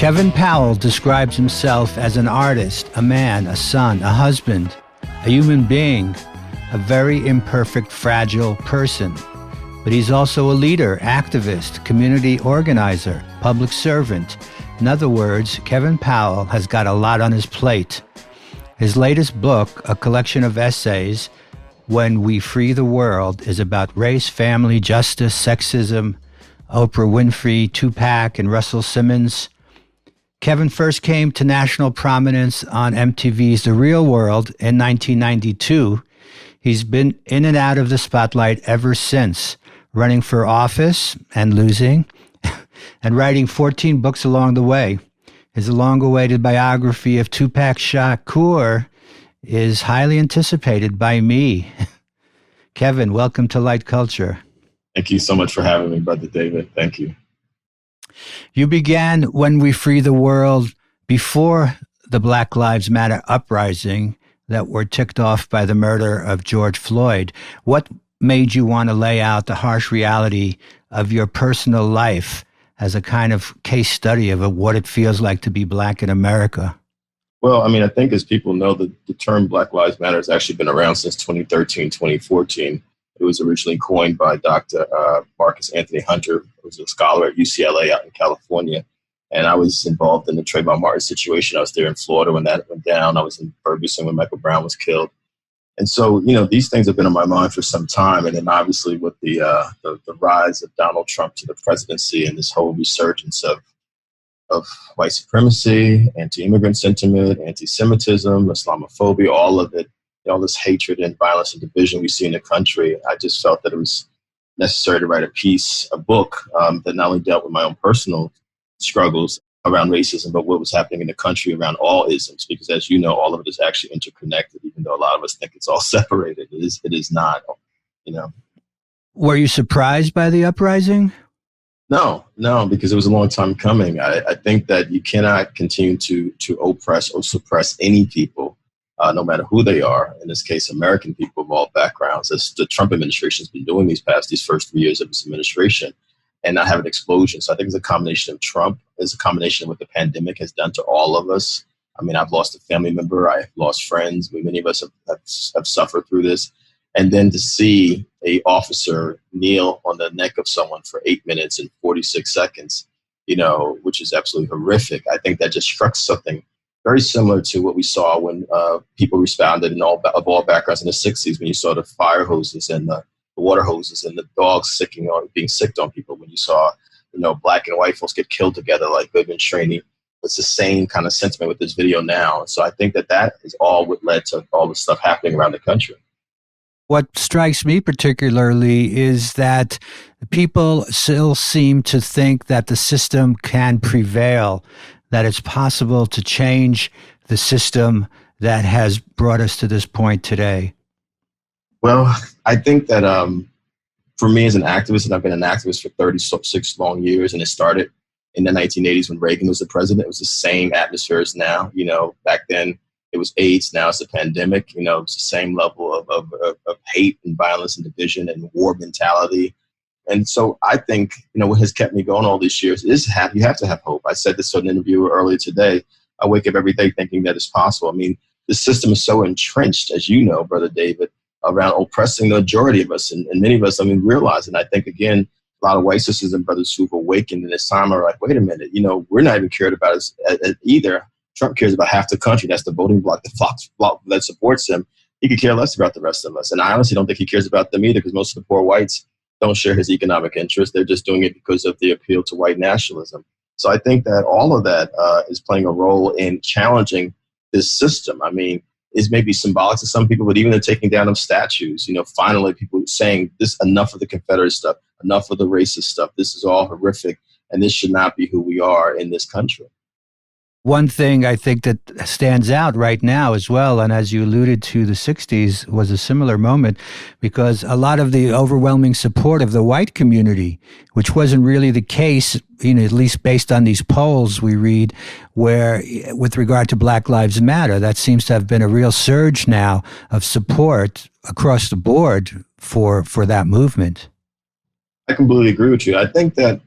Kevin Powell describes himself as an artist, a man, a son, a husband, a human being, a very imperfect, fragile person. But he's also a leader, activist, community organizer, public servant. In other words, Kevin Powell has got a lot on his plate. His latest book, a collection of essays, When We Free the World, is about race, family, justice, sexism, Oprah Winfrey, Tupac, and Russell Simmons. Kevin first came to national prominence on MTV's The Real World in 1992. He's been in and out of the spotlight ever since, running for office and losing, and writing 14 books along the way. His long-awaited biography of Tupac Shakur is highly anticipated by me. Kevin, welcome to Light Culture. Thank you so much for having me, Brother David. Thank you. You began When We Free the World before the Black Lives Matter uprising that were ticked off by the murder of George Floyd. What made you want to lay out the harsh reality of your personal life as a kind of case study of what it feels like to be Black in America? Well, I think as people know, the term Black Lives Matter has actually been around since 2013, 2014. It was originally coined by Dr. Marcus Anthony Hunter, who was a scholar at UCLA out in California. And I was involved in the Trayvon Martin situation. I was there in Florida when that went down. I was in Ferguson when Michael Brown was killed. And so, these things have been on my mind for some time. And then obviously with the rise of Donald Trump to the presidency and this whole resurgence of white supremacy, anti-immigrant sentiment, anti-Semitism, Islamophobia, all of it, all this hatred and violence and division we see in the country, I just felt that it was necessary to write a book that not only dealt with my own personal struggles around racism, but what was happening in the country around all isms. Because as you know, all of it is actually interconnected, even though a lot of us think it's all separated. It is not, Were you surprised by the uprising? No, because it was a long time coming. I think that you cannot continue to oppress or suppress any people, no matter who they are, in this case, American people of all backgrounds, as the Trump administration has been doing these first 3 years of this administration, and not have an explosion. So I think it's a combination of Trump, it's a combination of what the pandemic has done to all of us. I've lost a family member, I've lost friends, many of us have suffered through this. And then to see a officer kneel on the neck of someone for 8 minutes and 46 seconds, which is absolutely horrific. I think that just struck something very similar to what we saw when people responded of all backgrounds in the 60s, when you saw the fire hoses and the water hoses and the dogs being sicked on people, when you saw, Black and white folks get killed together like Goodman Trainee. It's the same kind of sentiment with this video now. So I think that is all what led to all the stuff happening around the country. What strikes me particularly is that people still seem to think that the system can prevail, that it's possible to change the system that has brought us to this point today. Well, I think that for me as an activist, and I've been an activist for 36 long years, and it started in the 1980s when Reagan was the president. It was the same atmosphere as now. Back then it was AIDS, now it's a pandemic. It's the same level of hate and violence and division and war mentality. And so I think, what has kept me going all these years is you have to have hope. I said this to an interviewer earlier today. I wake up every day thinking that it's possible. The system is so entrenched, as you know, Brother David, around oppressing the majority of us. And many of us, realize. And I think, again, a lot of white sisters and brothers who've awakened in this time are like, wait a minute, we're not even cared about as either. Trump cares about half the country. That's the voting bloc, that supports him. He could care less about the rest of us. And I honestly don't think he cares about them either, because most of the poor whites don't share his economic interests. They're just doing it because of the appeal to white nationalism. So I think that all of that is playing a role in challenging this system. It's maybe symbolic to some people, but even the taking down of statues, finally people saying this, enough of the Confederate stuff, enough of the racist stuff. This is all horrific, and this should not be who we are in this country. One thing I think that stands out right now as well, and as you alluded to, the 60s was a similar moment, because a lot of the overwhelming support of the white community, which wasn't really the case, at least based on these polls we read, where with regard to Black Lives Matter, that seems to have been a real surge now of support across the board for that movement. I completely agree with you. I think that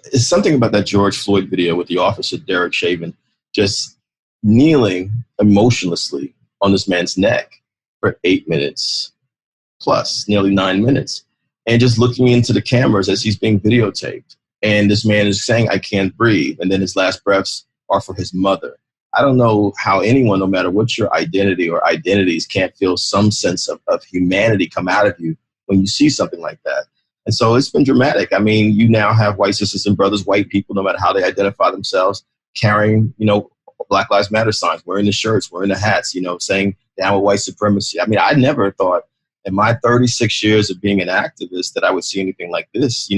it's something about that George Floyd video with the officer, Derek Chauvin, just kneeling emotionlessly on this man's neck for 8 minutes plus, nearly 9 minutes, and just looking into the cameras as he's being videotaped. And this man is saying, I can't breathe. And then his last breaths are for his mother. I don't know how anyone, no matter what your identity or identities, can't feel some sense of humanity come out of you when you see something like that. And so it's been dramatic. I mean, you now have white sisters and brothers, white people, no matter how they identify themselves, carrying, Black Lives Matter signs, wearing the shirts, wearing the hats, saying down with white supremacy. I mean, I never thought in my 36 years of being an activist that I would see anything like this.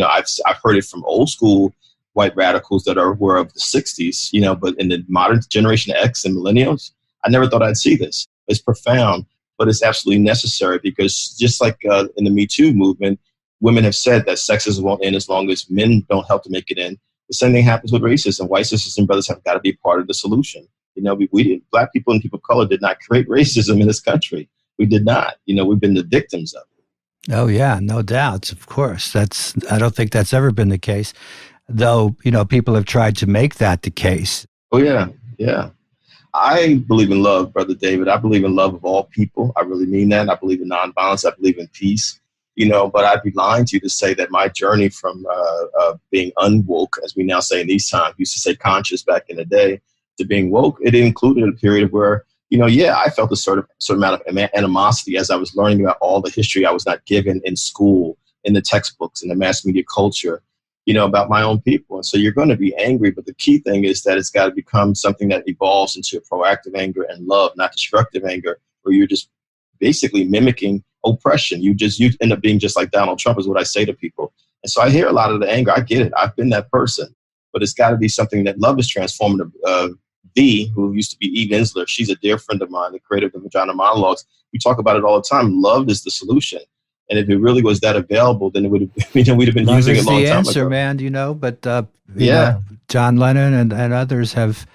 I've heard it from old school white radicals that were of the 60s, but in the modern generation X and millennials, I never thought I'd see this. It's profound, but it's absolutely necessary because just like in the Me Too movement, women have said that sexism won't end as long as men don't help to make it end. The same thing happens with racism. White sisters and brothers have got to be part of the solution. We did, Black people and people of color did not create racism in this country. We did not. We've been the victims of it. Oh, yeah, no doubts, of course. I don't think that's ever been the case, though, people have tried to make that the case. Oh, yeah, yeah. I believe in love, Brother David. I believe in love of all people. I really mean that. I believe in nonviolence. I believe in peace. But I'd be lying to you to say that my journey from being unwoke, as we now say in these times, we used to say conscious back in the day, to being woke, it included a period where, I felt a sort of amount of animosity as I was learning about all the history I was not given in school, in the textbooks, in the mass media culture, about my own people. And so you're going to be angry, but the key thing is that it's got to become something that evolves into proactive anger and love, not destructive anger, where you're just basically mimicking oppression. You end up being just like Donald Trump is what I say to people. And so I hear a lot of the anger. I get it. I've been that person. But it's got to be something that love is transformative. Who used to be Eve Ensler, she's a dear friend of mine, the creator of the Vagina Monologues. We talk about it all the time. Love is the solution. And if it really was that available, then it would have, we'd have been using it a long time ago. Love is the answer, man, but John Lennon and others have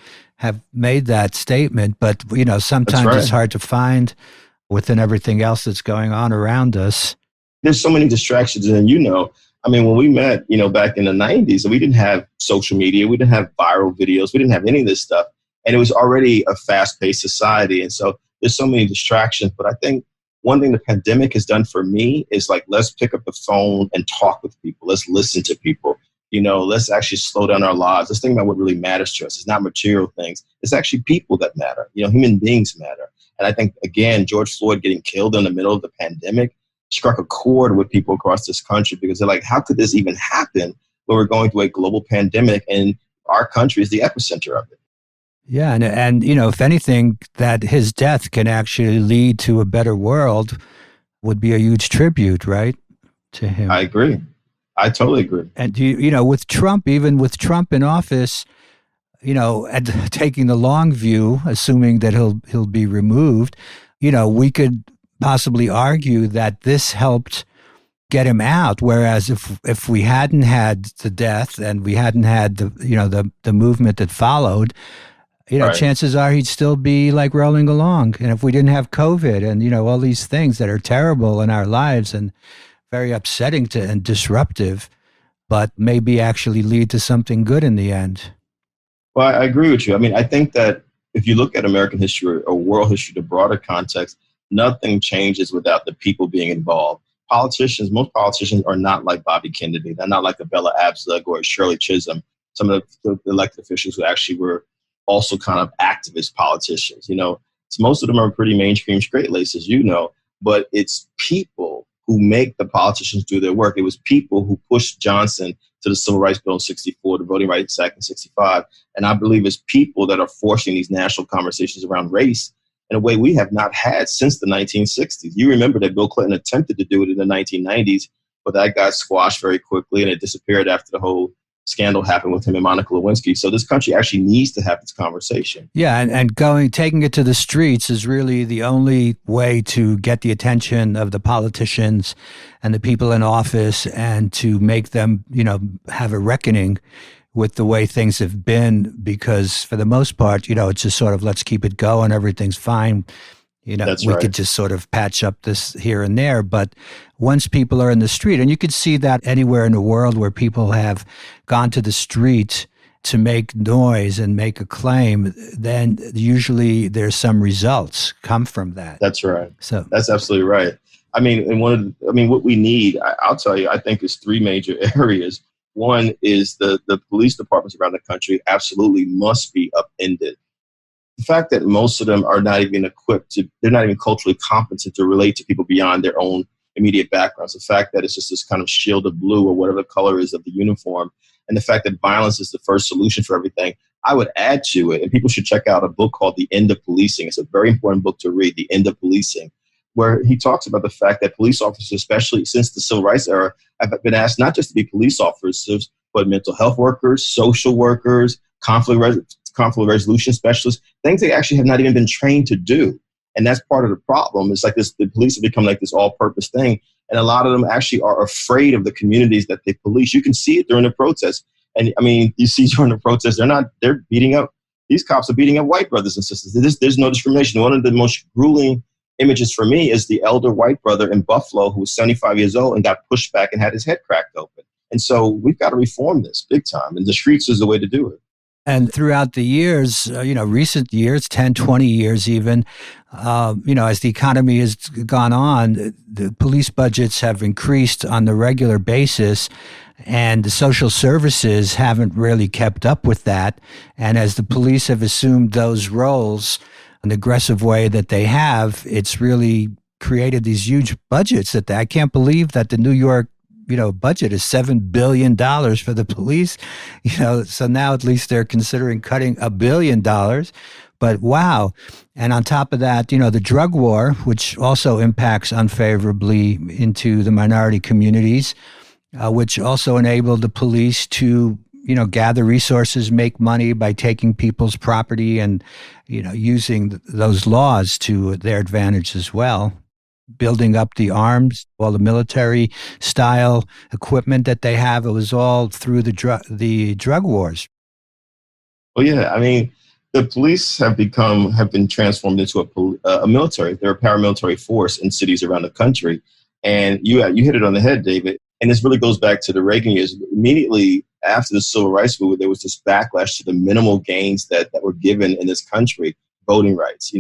made that statement. But, sometimes it's hard to find within everything else that's going on around us. There's so many distractions. And, when we met, back in the 90s, we didn't have social media. We didn't have viral videos. We didn't have any of this stuff. And it was already a fast-paced society. And so there's so many distractions. But I think one thing the pandemic has done for me is let's pick up the phone and talk with people. Let's listen to people. Let's actually slow down our lives. Let's think about what really matters to us. It's not material things. It's actually people that matter. Human beings matter. And I think, again, George Floyd getting killed in the middle of the pandemic struck a chord with people across this country because they're like, how could this even happen when we're going through a global pandemic and our country is the epicenter of it? Yeah. And if anything, that his death can actually lead to a better world would be a huge tribute, right, to him. I agree. I totally agree. And, with Trump, even with Trump in office, and taking the long view, assuming that he'll be removed, we could possibly argue that this helped get him out. Whereas if we hadn't had the death and we hadn't had the movement that followed, right, chances are he'd still be rolling along. And if we didn't have COVID and, all these things that are terrible in our lives and very upsetting and disruptive, but maybe actually lead to something good in the end. Well, I agree with you. I think that if you look at American history or world history, the broader context, nothing changes without the people being involved. Most politicians are not like Bobby Kennedy. They're not like a Bella Abzug or a Shirley Chisholm, some of the elected officials who actually were also kind of activist politicians. So most of them are pretty mainstream straight-laced, but it's people who make the politicians do their work. It was people who pushed Johnson to the Civil Rights Bill in 64, the Voting Rights Act in 65. And I believe it's people that are forcing these national conversations around race in a way we have not had since the 1960s. You remember that Bill Clinton attempted to do it in the 1990s, but that got squashed very quickly and it disappeared after the whole scandal happened with him and Monica Lewinsky. So this country actually needs to have this conversation. Yeah, and taking it to the streets is really the only way to get the attention of the politicians and the people in office and to make them, have a reckoning with the way things have been, because for the most part, it's just sort of, let's keep it going. Everything's fine. That's We right. could just sort of patch up this here and there. But once people are in the street, and you could see that anywhere in the world where people have gone to the street to make noise and make a claim, then usually there's some results come from that. That's right. So That's absolutely right. I mean, what we need, I'll tell you, I think is three major areas. One is the police departments around the country absolutely must be upended. The fact that most of them are not even they're not even culturally competent to relate to people beyond their own immediate backgrounds. The fact that it's just this kind of shield of blue or whatever the color is of the uniform, and the fact that violence is the first solution for everything. I would add to it, and people should check out a book called The End of Policing. It's a very important book to read, The End of Policing, where he talks about the fact that police officers, especially since the civil rights era, have been asked not just to be police officers, but mental health workers, social workers, conflict resolution specialists, things they actually have not even been trained to do. And that's part of the problem. It's like the police have become like this all-purpose thing. And a lot of them actually are afraid of the communities that they police. You can see it during the protests. And I mean, you see during the protests, they're beating up, these cops are beating up white brothers and sisters. There's no discrimination. One of the most grueling images for me is the elder white brother in Buffalo who was 75 years old and got pushed back and had his head cracked open. And so we've got to reform this big time. And the streets is the way to do it. And throughout the years, recent years, 10, 20 years even, as the economy has gone on, the police budgets have increased on the regular basis, and the social services haven't really kept up with that. And as the police have assumed those roles in the aggressive way that they have, it's really created these huge budgets that I can't believe that the New York budget is $7 billion for the police, so now at least they're considering cutting $1 billion. But wow. And on top of that, the drug war, which also impacts unfavorably into the minority communities, which also enabled the police to, gather resources, make money by taking people's property and, using those laws to their advantage as well. Building up the arms, all the military style equipment that they have. It was all through the drug wars. Well, yeah, I mean, the police have been transformed into a military. They're a paramilitary force in cities around the country. And you hit it on the head, David. And this really goes back to the Reagan years. Immediately after the civil rights movement, there was this backlash to the minimal gains that were given in this country, voting rights,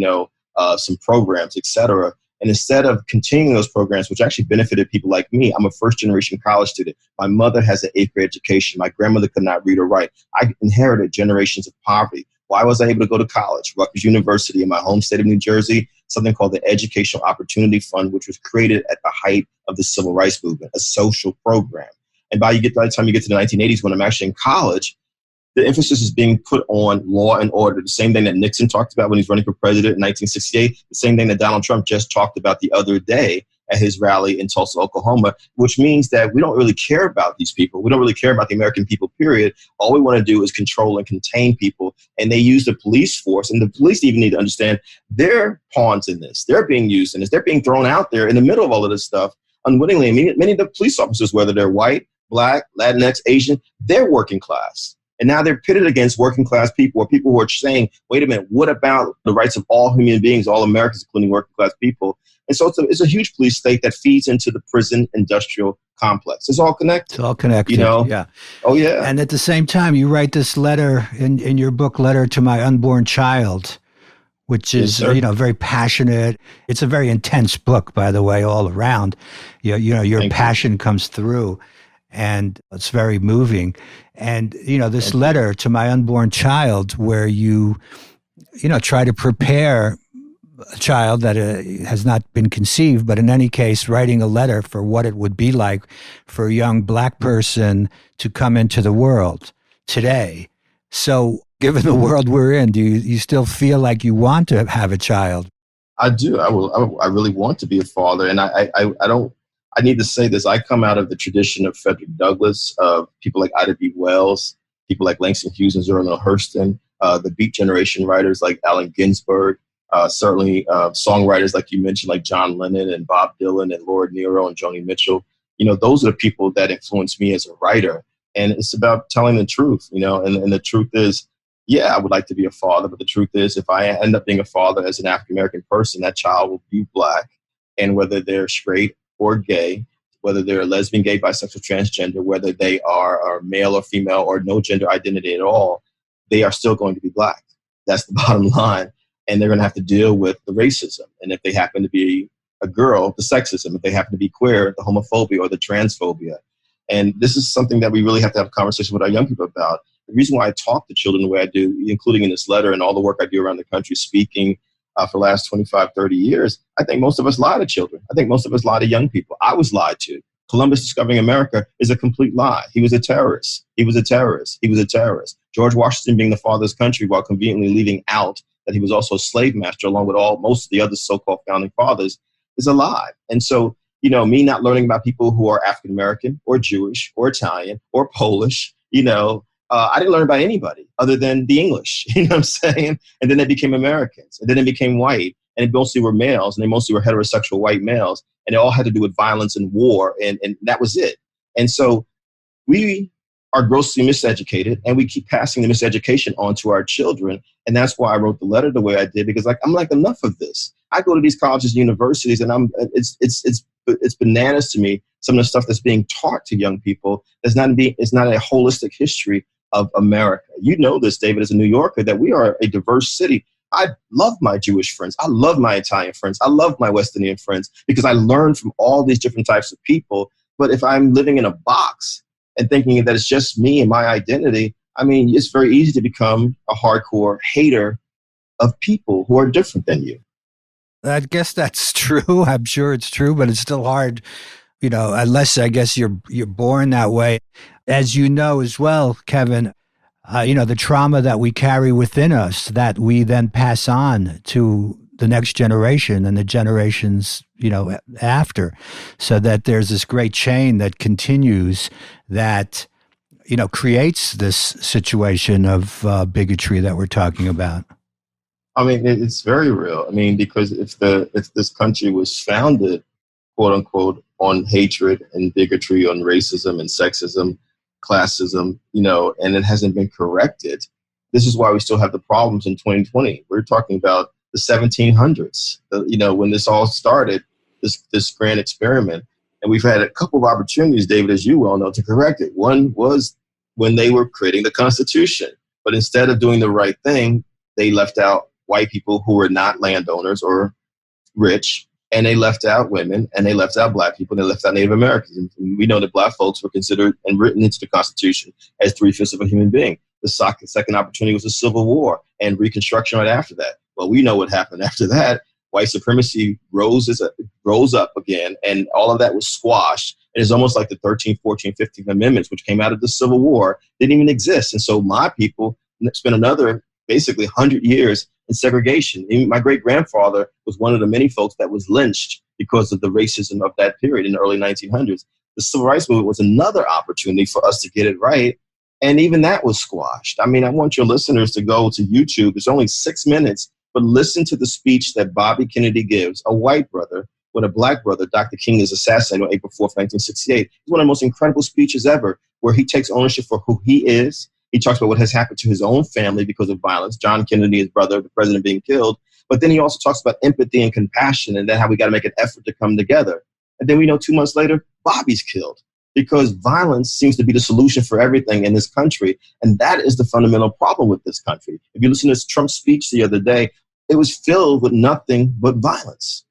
some programs, et cetera. And instead of continuing those programs, which actually benefited people like me, I'm a first-generation college student. My mother has an 8th-grade education. My grandmother could not read or write. I inherited generations of poverty. Why was I able to go to college? Rutgers University in my home state of New Jersey, something called the Educational Opportunity Fund, which was created at the height of the civil rights movement, a social program. And by the time you get to the 1980s, when I'm actually in college, the emphasis is being put on law and order, the same thing that Nixon talked about when he was running for president in 1968, the same thing that Donald Trump just talked about the other day at his rally in Tulsa, Oklahoma, which means that we don't really care about these people. We don't really care about the American people, period. All we want to do is control and contain people. And they use the police force, and the police even need to understand they're pawns in this. They're being used in this. They're being thrown out there in the middle of all of this stuff unwittingly. I mean, many of the police officers, whether they're white, Black, Latinx, Asian, they're working class. And now they're pitted against working class people or people who are saying, wait a minute, what about the rights of all human beings, all Americans, including working class people? And so it's a huge police state that feeds into the prison industrial complex. It's all connected. It's all connected. Yeah. Oh, yeah. And at the same time, you write this letter in your book, Letter to My Unborn Child, which is, very passionate. It's a very intense book, by the way, all around. Your passion comes through. And it's very moving. And, this letter to my unborn child where you try to prepare a child that has not been conceived, but in any case, writing a letter for what it would be like for a young Black person to come into the world today. So given the world we're in, do you still feel like you want to have a child? I do. I really want to be a father. And I need to say this. I come out of the tradition of Frederick Douglass, of people like Ida B. Wells, people like Langston Hughes and Zora Neale Hurston, the Beat Generation writers like Allen Ginsberg, certainly songwriters like you mentioned, like John Lennon and Bob Dylan and Lord Nero and Joni Mitchell. Those are the people that influenced me as a writer. And it's about telling the truth, and the truth is yeah, I would like to be a father, but the truth is, if I end up being a father as an African American person, that child will be Black. And whether they're straight or gay, whether they're lesbian, gay, bisexual, transgender, whether they are male or female or no gender identity at all, they are still going to be Black. That's the bottom line. And they're going to have to deal with the racism. And if they happen to be a girl, the sexism. If they happen to be queer, the homophobia or the transphobia. And this is something that we really have to have a conversation with our young people about. The reason why I talk to children the way I do, including in this letter and all the work I do around the country speaking for the last 25, 30 years, I think most of us lie to children. I think most of us lie to young people. I was lied to. Columbus discovering America is a complete lie. He was a terrorist. He was a terrorist. He was a terrorist. George Washington being the father of this country while conveniently leaving out that he was also a slave master along with most of the other so-called founding fathers is a lie. And so, me not learning about people who are African American or Jewish or Italian or Polish, I didn't learn about anybody other than the English, you know what I'm saying? And then they became Americans, and then they became white, and they mostly were males, and they mostly were heterosexual white males, and it all had to do with violence and war, and that was it. And so we are grossly miseducated, and we keep passing the miseducation on to our children, and that's why I wrote the letter the way I did, because I'm like, enough of this. I go to these colleges and universities, and it's bananas to me, some of the stuff that's being taught to young people. It's not a holistic history of America. You know this, David, as a New Yorker, that we are a diverse city. I love my Jewish friends. I love my Italian friends. I love my West Indian friends because I learned from all these different types of people. But if I'm living in a box and thinking that it's just me and my identity, it's very easy to become a hardcore hater of people who are different than you. I guess that's true. I'm sure it's true, but it's still hard, unless I guess you're born that way. As you know as well, Kevin, the trauma that we carry within us that we then pass on to the next generation and the generations, after, so that there's this great chain that continues that, creates this situation of bigotry that we're talking about. It's very real. Because if this country was founded, quote unquote, on hatred and bigotry, on racism and sexism, classism, and it hasn't been corrected, this is why we still have the problems in 2020. We're talking about the 1700s, when this all started, this grand experiment. And we've had a couple of opportunities, David, as you well know, to correct it. One was when they were creating the Constitution. But instead of doing the right thing, they left out white people who were not landowners or rich, and they left out women, and they left out Black people, and they left out Native Americans. And we know that Black folks were considered and written into the Constitution as 3/5 of a human being. The second opportunity was the Civil War and Reconstruction right after that. Well, we know what happened after that. White supremacy rose up again, and all of that was squashed. And it's almost like the 13th, 14th, 15th Amendments, which came out of the Civil War, didn't even exist. And so my people spent another basically 100 years in segregation. Even my great-grandfather was one of the many folks that was lynched because of the racism of that period in the early 1900s. The Civil Rights Movement was another opportunity for us to get it right, and even that was squashed. I want your listeners to go to YouTube. It's only 6 minutes, but listen to the speech that Bobby Kennedy gives, a white brother, when a Black brother, Dr. King, is assassinated on April 4th, 1968. It's one of the most incredible speeches ever, where he takes ownership for who he is. He talks about what has happened to his own family because of violence, John Kennedy, his brother, the president, being killed. But then he also talks about empathy and compassion, and then how we got to make an effort to come together. And then we know 2 months later, Bobby's killed because violence seems to be the solution for everything in this country. And that is the fundamental problem with this country. If you listen to Trump's speech the other day, it was filled with nothing but violence.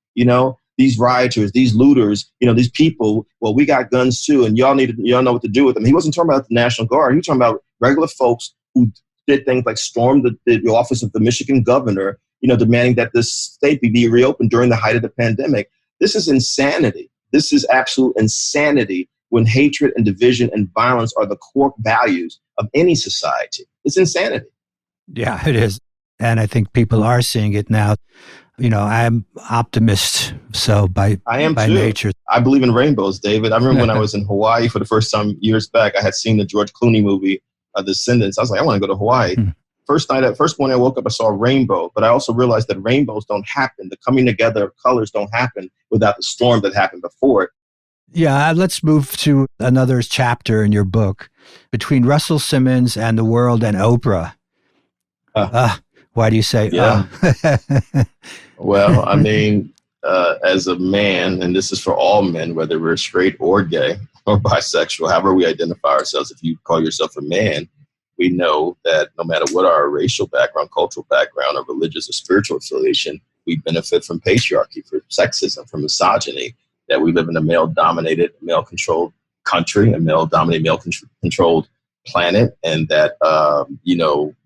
These rioters, these looters, these people, well, we got guns too, and y'all know what to do with them. He wasn't talking about the National Guard. He was talking about regular folks who did things like storm the office of the Michigan governor, demanding that this state be reopened during the height of the pandemic. This is insanity. This is absolute insanity when hatred and division and violence are the core values of any society. It's insanity. Yeah, it is. And I think people are seeing it now. I'm optimist, so by nature. I believe in rainbows, David. I remember when I was in Hawaii for the first time years back, I had seen the George Clooney movie, Descendants. I was like, I want to go to Hawaii. First morning I woke up, I saw a rainbow, but I also realized that rainbows don't happen. The coming together of colors don't happen without the storm that happened before it. Yeah, let's move to another chapter in your book. Between Russell Simmons and the world and Oprah, Uh, why do you say, Yeah. Well, I mean, as a man, and this is for all men, whether we're straight or gay or bisexual, however we identify ourselves, if you call yourself a man, we know that no matter what our racial background, cultural background, or religious or spiritual affiliation, we benefit from patriarchy, from sexism, from misogyny, that we live in a male-dominated, male-controlled country, a male-dominated, male-controlled planet, and that,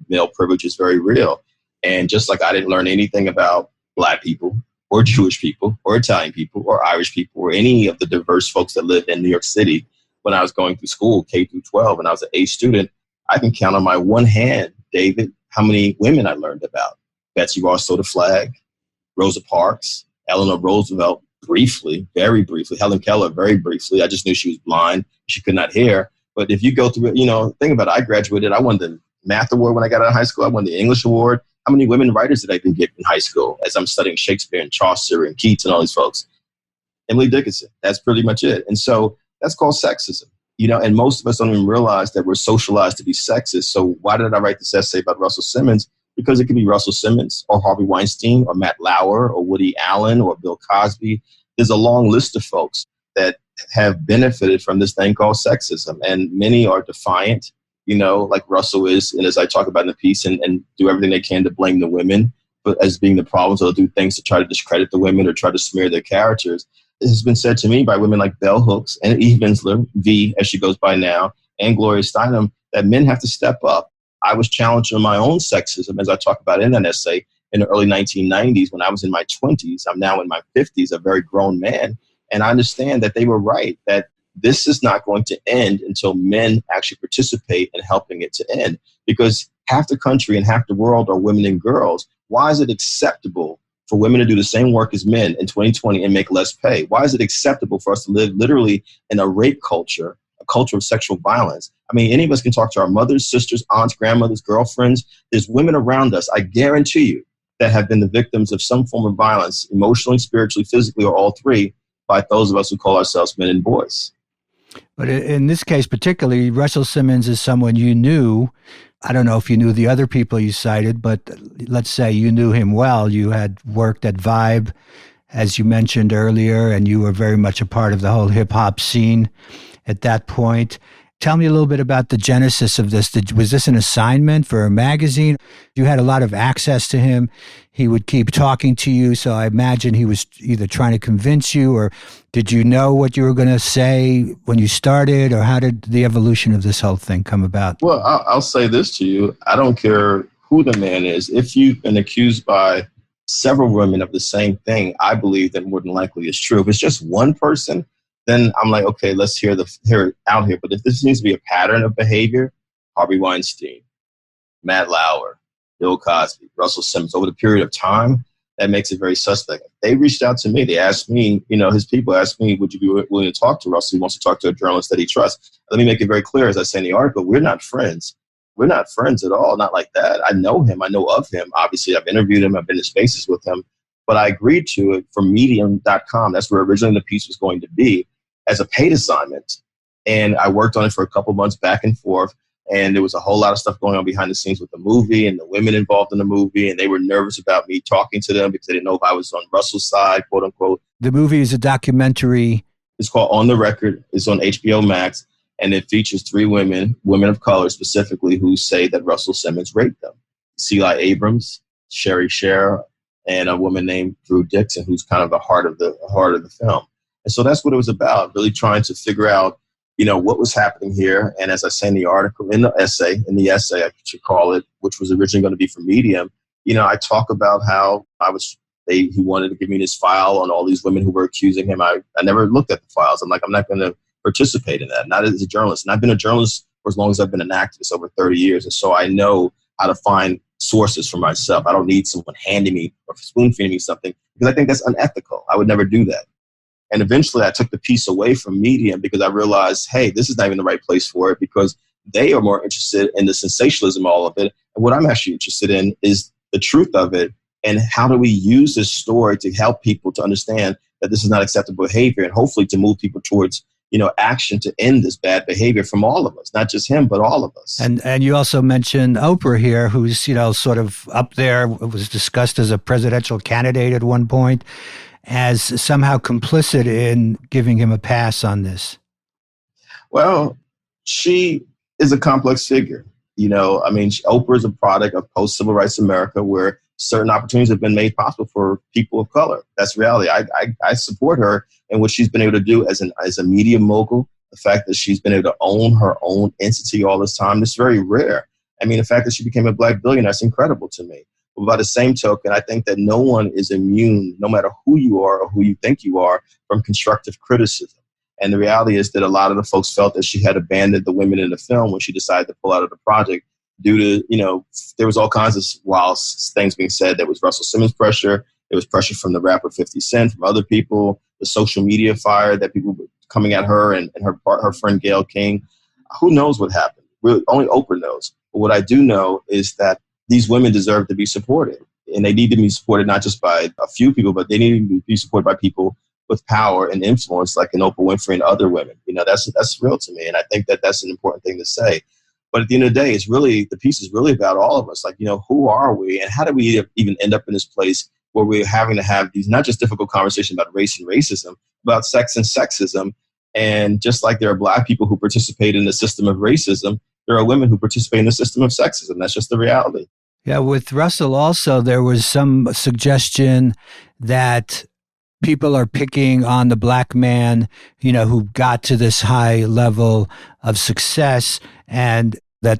male privilege is very real. And just like I didn't learn anything about Black people or Jewish people or Italian people or Irish people or any of the diverse folks that live in New York City when I was going through school, K through 12, and I was an A student, I can count on my one hand, David, how many women I learned about. Betsy Ross Soda Flagg, Rosa Parks, Eleanor Roosevelt, briefly, very briefly, Helen Keller, very briefly. I just knew she was blind. She could not hear. But if you go through it, think about it. I graduated. I won the math award when I got out of high school. I won the English award. How many women writers did I even get in high school as I'm studying Shakespeare and Chaucer and Keats and all these folks? Emily Dickinson. That's pretty much it. And so that's called sexism. And most of us don't even realize that we're socialized to be sexist. So why did I write this essay about Russell Simmons? Because it could be Russell Simmons or Harvey Weinstein or Matt Lauer or Woody Allen or Bill Cosby. There's a long list of folks that have benefited from this thing called sexism. And many are defiant, like Russell is. And as I talk about in the piece, and do everything they can to blame the women but as being the problem. So they'll do things to try to discredit the women or try to smear their characters. It has been said to me by women like Bell Hooks and Eve Ensler, V as she goes by now, and Gloria Steinem, that men have to step up. I was challenged on my own sexism, as I talk about in that essay, in the early 1990s when I was in my 20s. I'm now in my 50s, a very grown man. And I understand that they were right, that this is not going to end until men actually participate in helping it to end. Because half the country and half the world are women and girls. Why is it acceptable for women to do the same work as men in 2020 and make less pay? Why is it acceptable for us to live literally in a rape culture, a culture of sexual violence? I mean, any of us can talk to our mothers, sisters, aunts, grandmothers, girlfriends. There's women around us, I guarantee you, that have been the victims of some form of violence, emotionally, spiritually, physically, or all three, by those of us who call ourselves men and boys. But in this case particularly, Russell Simmons is someone you knew. I don't know if you knew the other people you cited, but let's say you knew him well. You had worked at Vibe, as you mentioned earlier, and you were very much a part of the whole hip-hop scene at that point. Tell me a little bit about the genesis of this. Was this an assignment for a magazine? You had a lot of access to him. He would keep talking to you, so I imagine he was either trying to convince you, or did you know what you were going to say when you started, or how did the evolution of this whole thing come about? Well, I'll say this to you. I don't care who the man is. If you've been accused by several women of the same thing, I believe that more than likely is true. If it's just one person, then I'm like, okay, let's hear it out here. But if this seems to be a pattern of behavior, Harvey Weinstein, Matt Lauer, Bill Cosby, Russell Simmons, over the period of time, that makes it very suspect. They reached out to me. They asked me, his people asked me, would you be willing to talk to Russell? He wants to talk to a journalist that he trusts. Let me make it very clear, as I say in the article, we're not friends. We're not friends at all, not like that. I know him. I know of him. Obviously, I've interviewed him. I've been in spaces with him. But I agreed to it for Medium.com. That's where originally the piece was going to be, as a paid assignment. And I worked on it for a couple months back and forth. And there was a whole lot of stuff going on behind the scenes with the movie and the women involved in the movie. And they were nervous about me talking to them because they didn't know if I was on Russell's side, quote unquote. The movie is a documentary. It's called On the Record. It's on HBO Max. And it features three women of color specifically, who say that Russell Simmons raped them. Celie Abrams, Sherry Scherer, and a woman named Drew Dixon, who's kind of the heart of the film. And so that's what it was about, really trying to figure out, what was happening here. And as I say in the article, in the essay, I should call it, which was originally going to be for Medium, I talk about how he wanted to give me this file on all these women who were accusing him. I never looked at the files. I'm like, I'm not going to participate in that, not as a journalist. And I've been a journalist for as long as I've been an activist, over 30 years. And so I know how to find sources for myself. I don't need someone handing me or spoon feeding me something, because I think that's unethical. I would never do that. And eventually I took the piece away from Medium because I realized, hey, this is not even the right place for it, because they are more interested in the sensationalism, all of it. And what I'm actually interested in is the truth of it. And how do we use this story to help people to understand that this is not acceptable behavior, and hopefully to move people towards action to end this bad behavior from all of us, not just him, but all of us. And you also mentioned Oprah here, who's, sort of up there, was discussed as a presidential candidate at one point, as somehow complicit in giving him a pass on this. Well, she is a complex figure. Oprah is a product of post-civil rights America where certain opportunities have been made possible for people of color. That's reality. I support her and what she's been able to do as a media mogul. The fact that she's been able to own her own entity all this time, is very rare. The fact that she became a Black billionaire, that's incredible to me. But by the same token, I think that no one is immune, no matter who you are or who you think you are, from constructive criticism. And the reality is that a lot of the folks felt that she had abandoned the women in the film when she decided to pull out of the project due to, there was all kinds of wild things being said. There was Russell Simmons pressure. There was pressure from the rapper 50 Cent, from other people, the social media fire that people were coming at her and her friend Gayle King. Who knows what happened? Really, only Oprah knows. But what I do know is that these women deserve to be supported. And they need to be supported not just by a few people, but they need to be supported by people with power and influence, like an Oprah Winfrey and other women. That's real to me. And I think that that's an important thing to say. But at the end of the day, the piece is really about all of us. Who are we and how do we even end up in this place where we're having to have these not just difficult conversations about race and racism, about sex and sexism. And just like there are Black people who participate in the system of racism, there are women who participate in the system of sexism. That's just the reality. Yeah, with Russell also, there was some suggestion that people are picking on the Black man, who got to this high level of success, and that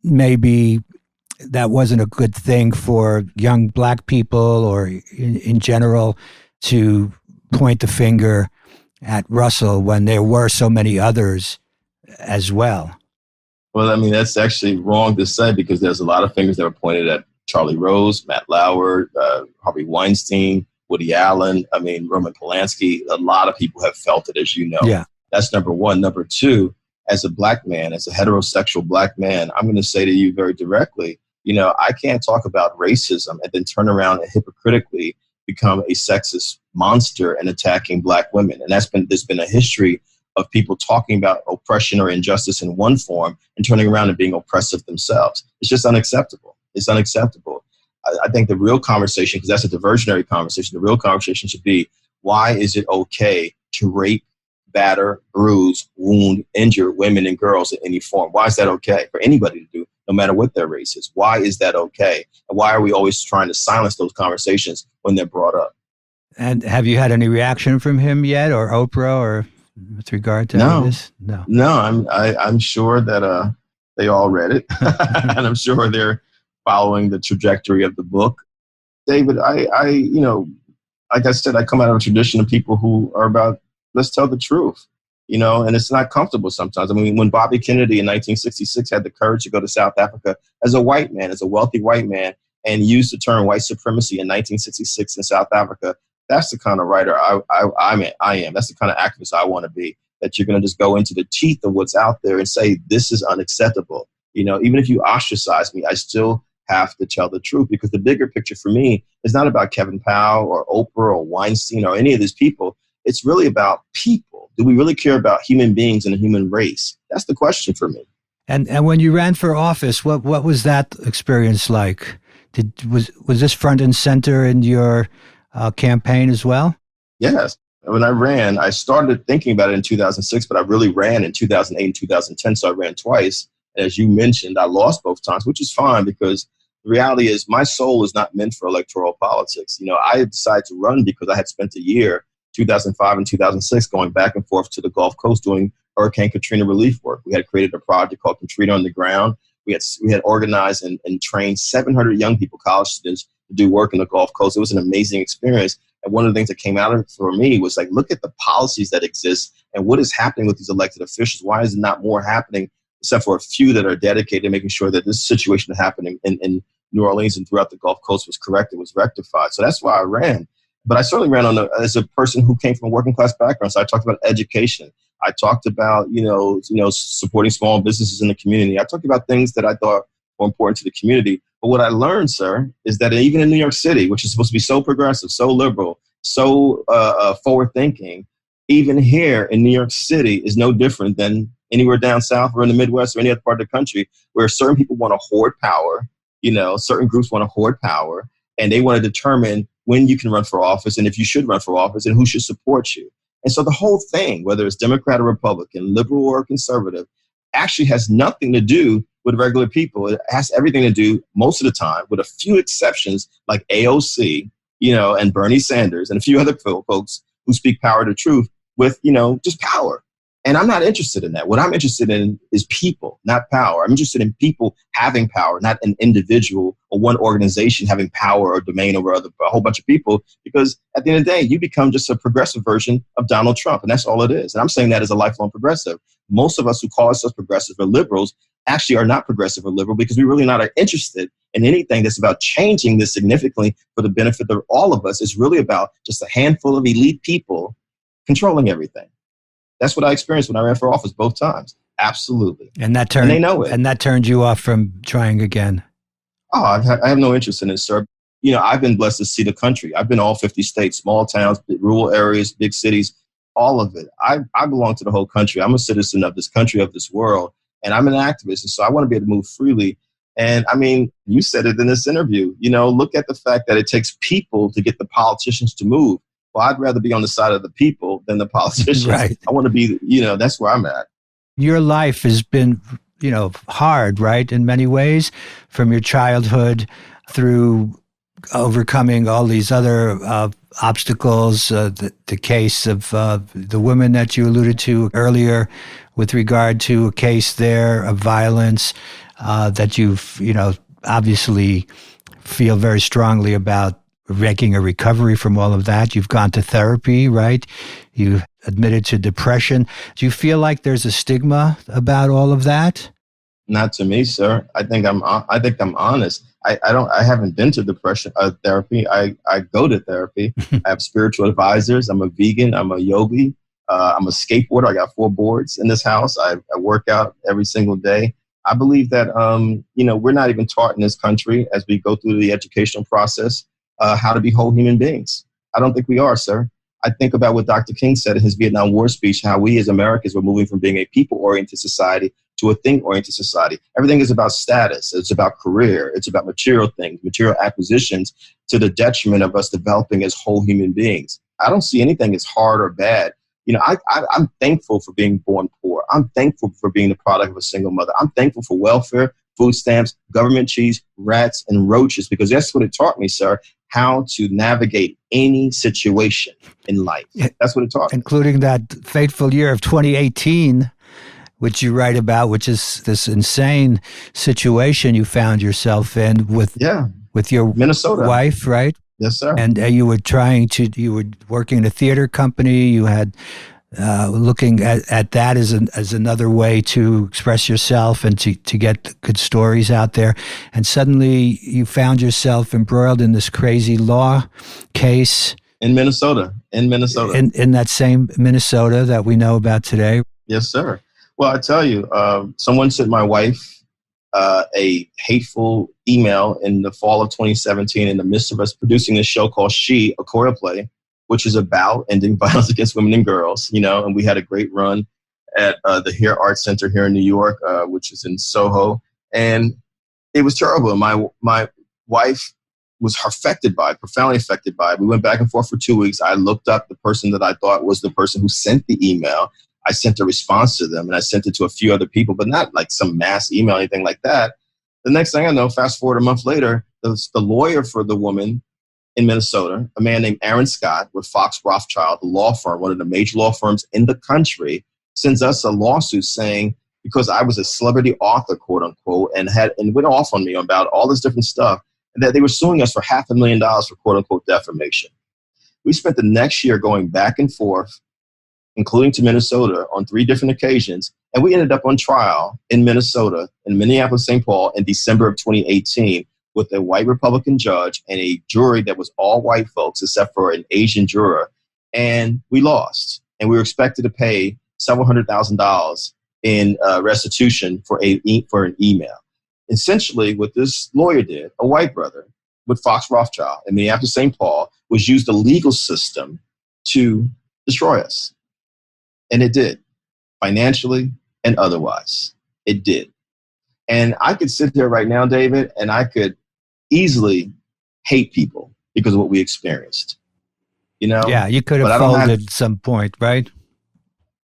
maybe that wasn't a good thing for young Black people or in general to point the finger at Russell when there were so many others as well. Well, that's actually wrong to say because there's a lot of fingers that were pointed at Charlie Rose, Matt Lauer, Harvey Weinstein, Woody Allen, Roman Polanski. A lot of people have felt it, as you know. Yeah. That's number one. Number two, as a Black man, as a heterosexual Black man, I'm going to say to you very directly, I can't talk about racism and then turn around and hypocritically become a sexist monster and attacking Black women. And there's been a history of people talking about oppression or injustice in one form and turning around and being oppressive themselves. It's just unacceptable. It's unacceptable. I think the real conversation, because that's a diversionary conversation, the real conversation should be, why is it okay to rape, batter, bruise, wound, injure women and girls in any form? Why is that okay for anybody to do, no matter what their race is? Why is that okay? And why are we always trying to silence those conversations when they're brought up? And have you had any reaction from him yet, or Oprah, or with regard to this? No, I'm sure that they all read it, and I'm sure they're following the trajectory of the book. David, like I said, I come out of a tradition of people who are about, let's tell the truth, and it's not comfortable sometimes. When Bobby Kennedy in 1966 had the courage to go to South Africa as a white man, as a wealthy white man, and used the term white supremacy in 1966 in South Africa, that's the kind of writer I am. That's the kind of activist I want to be, that you're going to just go into the teeth of what's out there and say, this is unacceptable. Even if you ostracize me, I still have to tell the truth, because the bigger picture for me is not about Kevin Powell or Oprah or Weinstein or any of these people. It's really about people. Do we really care about human beings and the human race? That's the question for me. And when you ran for office, what was that experience like? Was this front and center in your campaign as well? Yes. When I ran, I started thinking about it in 2006, but I really ran in 2008 and 2010. So I ran twice. As you mentioned, I lost both times, which is fine, because the reality is my soul is not meant for electoral politics. I decided to run because I had spent a year, 2005 and 2006, going back and forth to the Gulf Coast doing Hurricane Katrina relief work. We had created a project called Katrina on the Ground. We had organized and trained 700 young people, college students, to do work in the Gulf Coast. It was an amazing experience. And one of the things that came out of it for me was like, look at the policies that exist and what is happening with these elected officials. Why is not more happening, except for a few that are dedicated to making sure that this situation happening in New Orleans and throughout the Gulf Coast was corrected, was rectified. So that's why I ran. But I certainly ran as a person who came from a working class background. So I talked about education. I talked about, supporting small businesses in the community. I talked about things that I thought were important to the community. But what I learned, sir, is that even in New York City, which is supposed to be so progressive, so liberal, so forward thinking, even here in New York City is no different than anywhere down south or in the Midwest or any other part of the country where certain people want to hoard power, certain groups want to hoard power, and they want to determine when you can run for office and if you should run for office and who should support you. And so the whole thing, whether it's Democrat or Republican, liberal or conservative, actually has nothing to do with regular people. It has everything to do, most of the time, with a few exceptions like AOC, and Bernie Sanders and a few other folks who speak power to truth with, just power. And I'm not interested in that. What I'm interested in is people, not power. I'm interested in people having power, not an individual or one organization having power or domain over a whole bunch of people. Because at the end of the day, you become just a progressive version of Donald Trump. And that's all it is. And I'm saying that as a lifelong progressive. Most of us who call ourselves progressive or liberals actually are not progressive or liberal because we really not are interested in anything that's about changing this significantly for the benefit of all of us. It's really about just a handful of elite people controlling everything. That's what I experienced when I ran for office both times. Absolutely. And they know it. And that turned you off from trying again. Oh, I have no interest in it, sir. I've been blessed to see the country. I've been all 50 states, small towns, rural areas, big cities, all of it. I belong to the whole country. I'm a citizen of this country, of this world, and I'm an activist. And so I want to be able to move freely. And I mean, you said it in this interview, look at the fact that it takes people to get the politicians to move. Well, I'd rather be on the side of the people than the politicians. Right. I want to be, that's where I'm at. Your life has been, hard, right? In many ways, from your childhood through overcoming all these other obstacles, the case of the woman that you alluded to earlier with regard to a case there of violence that you've, obviously feel very strongly about making a recovery from all of that. You've gone to therapy, right? You admitted to depression. Do you feel like there's a stigma about all of that? Not to me, sir. I think I'm honest. I haven't been to depression therapy. I go to therapy. I have spiritual advisors. I'm a vegan. I'm a yogi. I'm a skateboarder. I got 4 boards in this house. I work out every single day. I believe that, we're not even taught in this country as we go through the educational process how to be whole human beings. I don't think we are, sir. I think about what Dr. King said in his Vietnam War speech, how we as Americans were moving from being a people-oriented society to a thing-oriented society. Everything is about status. It's about career. It's about material things, material acquisitions, to the detriment of us developing as whole human beings. I don't see anything as hard or bad. I'm thankful for being born poor. I'm thankful for being the product of a single mother. I'm thankful for welfare, food stamps, government cheese, rats, and roaches, because that's what it taught me, sir, how to navigate any situation in life. That's what it taught me. Including that fateful year of 2018, which you write about, which is this insane situation you found yourself in with your Minnesota wife, right? Yes, sir. And you were working in a theater company. You had looking at that as another way to express yourself and to get good stories out there. And suddenly you found yourself embroiled in this crazy law case. In Minnesota. In that same Minnesota that we know about today. Yes, sir. Well, I tell you, someone sent my wife a hateful email in the fall of 2017 in the midst of us producing a show called She, a choral play, which is about ending violence against women and girls, and we had a great run at the Here Art Center here in New York, which is in Soho. And it was terrible. My wife was profoundly affected by it. We went back and forth for 2 weeks. I looked up the person that I thought was the person who sent the email. I sent a response to them, and I sent it to a few other people, but not like some mass email, anything like that. The next thing I know, fast forward a month later, the lawyer for the woman in Minnesota, a man named Aaron Scott with Fox Rothschild, the law firm, one of the major law firms in the country, sends us a lawsuit saying, because I was a celebrity author, quote unquote, and went off on me about all this different stuff, and that they were suing us for $500,000 for quote unquote defamation. We spent the next year going back and forth, including to Minnesota, on 3 different occasions. And we ended up on trial in Minnesota, in Minneapolis, St. Paul, in December of 2018, with a white Republican judge and a jury that was all white folks, except for an Asian juror. And we lost. And we were expected to pay several $100,000 in restitution for an email. Essentially, what this lawyer did, a white brother with Fox Rothschild in Minneapolis, St. Paul, was use the legal system to destroy us. And it did, financially and otherwise. It did. And I could sit there right now, David, and I could easily hate people because of what we experienced. You know? Yeah, you could But have I don't have, folded at some point, right?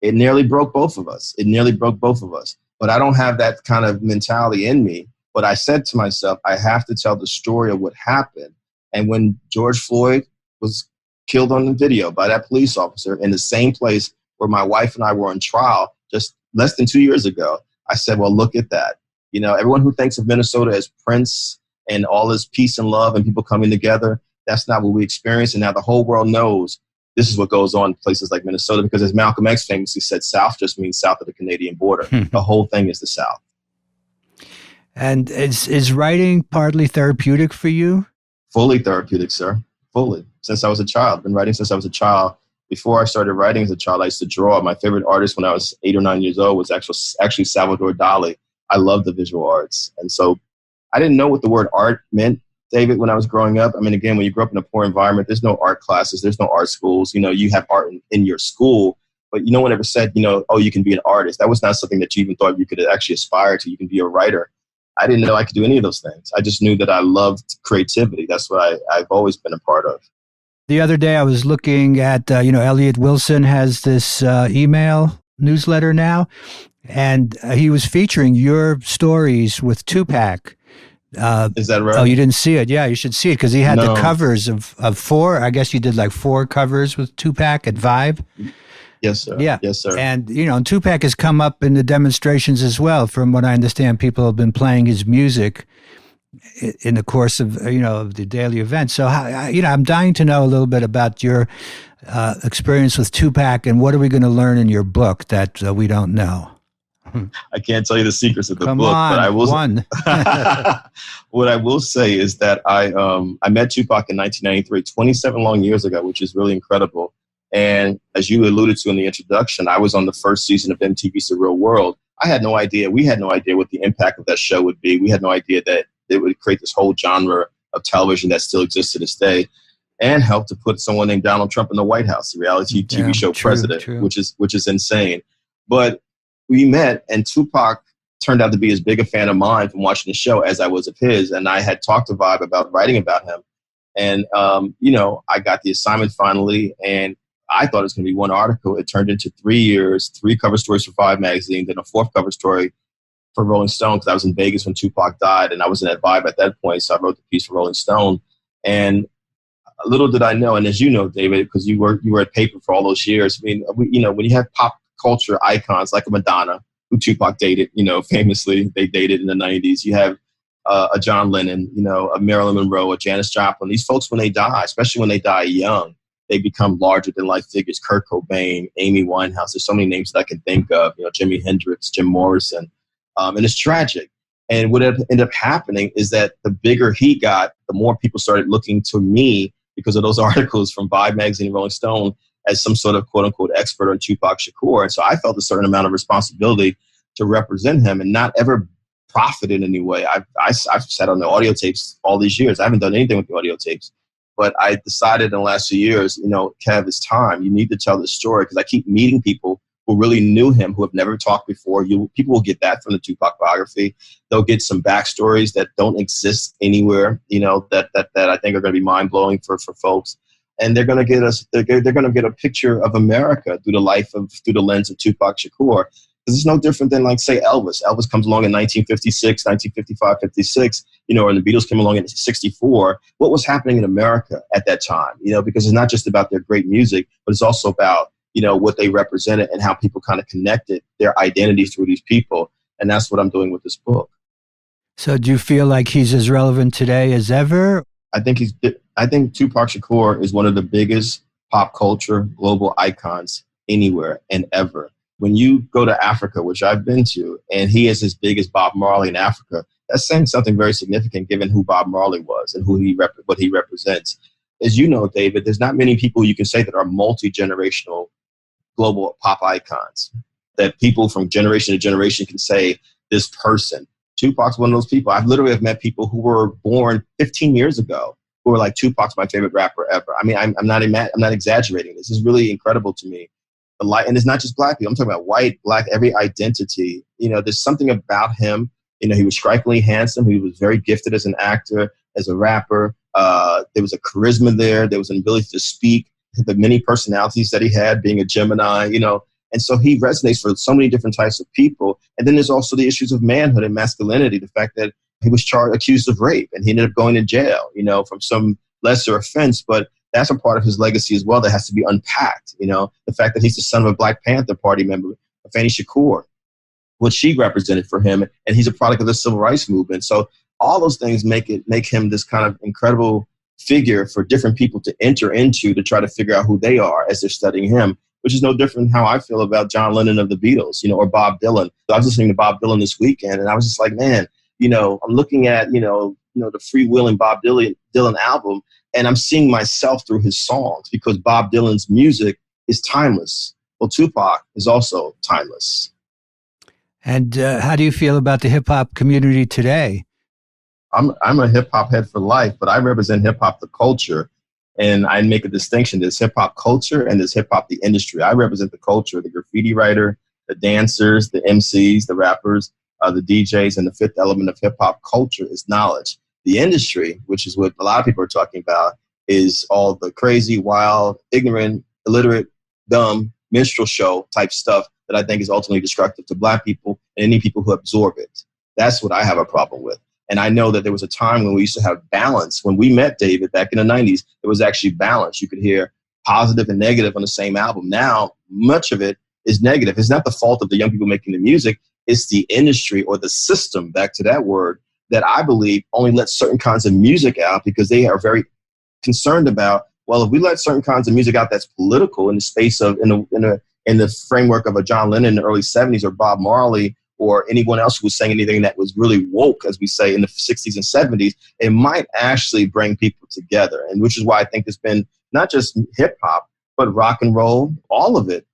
it nearly broke both of us. It nearly broke both of us. But I don't have that kind of mentality in me. But I said to myself, I have to tell the story of what happened. And when George Floyd was killed on the video by that police officer in the same place where my wife and I were on trial just less than 2 years ago, I said, well, look at that. You know, everyone who thinks of Minnesota as Prince and all this peace and love and people coming together, that's not what we experienced. And now the whole world knows this is what goes on in places like Minnesota, because as Malcolm X famously said, South just means south of the Canadian border. The whole thing is the South. And is writing partly therapeutic for you? Fully therapeutic, sir. Fully. Since I was a child. I've been writing since I was a child. Before I started writing as a child, I used to draw. My favorite artist when I was 8 or 9 years old was actually Salvador Dali. I love the visual arts. And so I didn't know what the word art meant, David, when I was growing up. I mean, again, when you grow up in a poor environment, there's no art classes, there's no art schools. You know, you have art in your school, but no one ever said, you know, oh, you can be an artist. That was not something that you even thought you could actually aspire to. You can be a writer. I didn't know I could do any of those things. I just knew that I loved creativity. That's what I've always been a part of. The other day I was looking at, Elliot Wilson has this email newsletter now, and he was featuring your stories with Tupac. Is that right? Oh, you didn't see it? Yeah, you should see it, because he had No. the covers of 4. I guess you did like 4 covers with Tupac at Vibe. Yes, sir. Yeah. Yes, sir. And, Tupac has come up in the demonstrations as well. From what I understand, people have been playing his music in the course of, of the daily event. So, I'm dying to know a little bit about your experience with Tupac, and what are we going to learn in your book that we don't know? I can't tell you the secrets of the Come book, on, but I will. one. What I will say is that I met Tupac in 1993, 27 long years ago, which is really incredible. And as you alluded to in the introduction, I was on the first season of MTV's The Real World. I had no idea. We had no idea what the impact of that show would be. We had no idea that it would create this whole genre of television that still exists to this day, and help to put someone named Donald Trump in the White House, the reality TV show president, which is insane. But we met, and Tupac turned out to be as big a fan of mine from watching the show as I was of his. And I had talked to Vibe about writing about him. And, I got the assignment finally, and I thought it was going to be one article. It turned into 3 years, 3 cover stories for Vibe magazine, then a 4th cover story for Rolling Stone, because I was in Vegas when Tupac died, and I wasn't at Vibe at that point. So I wrote the piece for Rolling Stone. And little did I know, and as you know, David, because you were at paper for all those years. I mean, when you have pop culture icons like a Madonna, who Tupac dated, famously, they dated in the 90s. You have a John Lennon, a Marilyn Monroe, a Janis Joplin. These folks, when they die, especially when they die young, they become larger than life figures. Kurt Cobain, Amy Winehouse. There's so many names that I can think of. Jimi Hendrix, Jim Morrison, and it's tragic. And what ended up happening is that the bigger he got, the more people started looking to me because of those articles from Vibe magazine and Rolling Stone as some sort of quote unquote expert on Tupac Shakur. And so I felt a certain amount of responsibility to represent him and not ever profit in any way. I've sat on the audio tapes all these years. I haven't done anything with the audio tapes. But I decided in the last few years, Kev, it's time. You need to tell this story, because I keep meeting people who really knew him, who have never talked before. People will get that from the Tupac biography. They'll get some backstories that don't exist anywhere, that I think are going to be mind-blowing for folks. And they're going to get they're going to get a picture of America through the lens of Tupac Shakur. Because it's no different than, like, say, Elvis. Elvis comes along in 1956, 1955, 56, or the Beatles came along in 64. What was happening in America at that time? Because it's not just about their great music, but it's also about, what they represented and how people kind of connected their identity through these people. And that's what I'm doing with this book. So do you feel like he's as relevant today as ever? I think Tupac Shakur is one of the biggest pop culture global icons anywhere and ever. When you go to Africa, which I've been to, and he is as big as Bob Marley in Africa, that's saying something very significant given who Bob Marley was and what he represents. As you know, David, there's not many people you can say that are multi-generational global pop icons, that people from generation to generation can say, this person. Tupac's one of those people. I literally have met people who were born 15 years ago who are like, Tupac's my favorite rapper ever. I mean, I'm not exaggerating. This is really incredible to me. the light, and it's not just black people. I'm talking about white, black, every identity. There's something about him. He was strikingly handsome. He was very gifted as an actor, as a rapper. There was a charisma there. There was an ability to speak. The many personalities that he had, being a Gemini, and so he resonates for so many different types of people. And then there's also the issues of manhood and masculinity, the fact that he was accused of rape and he ended up going to jail, from some lesser offense. But that's a part of his legacy as well that has to be unpacked. The fact that he's the son of a Black Panther Party member, Afeni Shakur, what she represented for him. And he's a product of the civil rights movement. So all those things make him this kind of incredible figure for different people to enter into to try to figure out who they are as they're studying him, which is no different than how I feel about John Lennon of the Beatles, or Bob Dylan. I was listening to Bob Dylan this weekend, and I was just like, man, I'm looking at, the Freewheeling Bob Dylan album, and I'm seeing myself through his songs because Bob Dylan's music is timeless. Well, Tupac is also timeless. And how do you feel about the hip hop community today? I'm a hip hop head for life, but I represent hip hop, the culture. And I make a distinction. There's hip hop culture and there's hip hop, the industry. I represent the culture, the graffiti writer, the dancers, the MCs, the rappers, the DJs, and the fifth element of hip hop culture is knowledge. The industry, which is what a lot of people are talking about, is all the crazy, wild, ignorant, illiterate, dumb, minstrel show type stuff that I think is ultimately destructive to Black people and any people who absorb it. That's what I have a problem with. And I know that there was a time when we used to have balance. When we met David back in the 90s, it was actually balance. You could hear positive and negative on the same album. Now, much of it is negative. It's not the fault of the young people making the music. It's the industry or the system, back to that word, that I believe only lets certain kinds of music out because they are very concerned about, well, if we let certain kinds of music out that's political in the space of, in the framework of a John Lennon in the early 70s or Bob Marley, or anyone else who was saying anything that was really woke, as we say, in the 60s and 70s, it might actually bring people together. And which is why I think it's been not just hip hop, but rock and roll, all of it.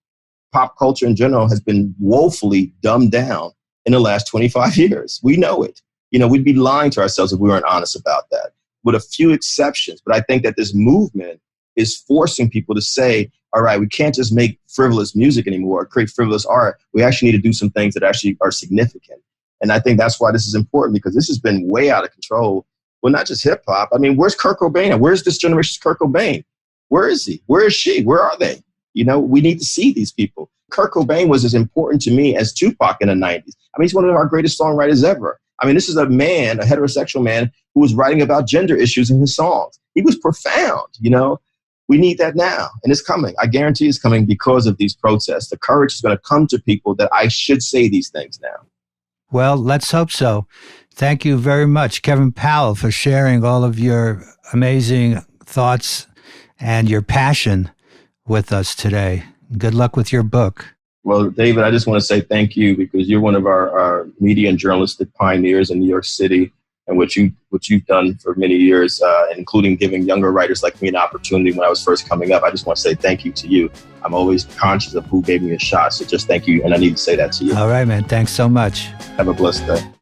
Pop culture in general has been woefully dumbed down in the last 25 years. We know it. We'd be lying to ourselves if we weren't honest about that, with a few exceptions. But I think that this movement is forcing people to say, all right, we can't just make frivolous music anymore or create frivolous art. We actually need to do some things that actually are significant. And I think that's why this is important, because this has been way out of control. Well, not just hip hop. I mean, where's Kurt Cobain? Where's this generation's Kurt Cobain? Where is he? Where is she? Where are they? We need to see these people. Kurt Cobain was as important to me as Tupac in the 90s. I mean, he's one of our greatest songwriters ever. I mean, this is a man, a heterosexual man, who was writing about gender issues in his songs. He was profound, We need that now, and it's coming. I guarantee it's coming because of these protests. The courage is going to come to people that I should say these things now. Well, let's hope so. Thank you very much, Kevin Powell, for sharing all of your amazing thoughts and your passion with us today. Good luck with your book. Well, David, I just want to say thank you, because you're one of our media and journalistic pioneers in New York City. And what you've done for many years, including giving younger writers like me an opportunity when I was first coming up. I just want to say thank you to you. I'm always conscious of who gave me a shot. So just thank you. And I need to say that to you. All right, man. Thanks so much. Have a blessed day.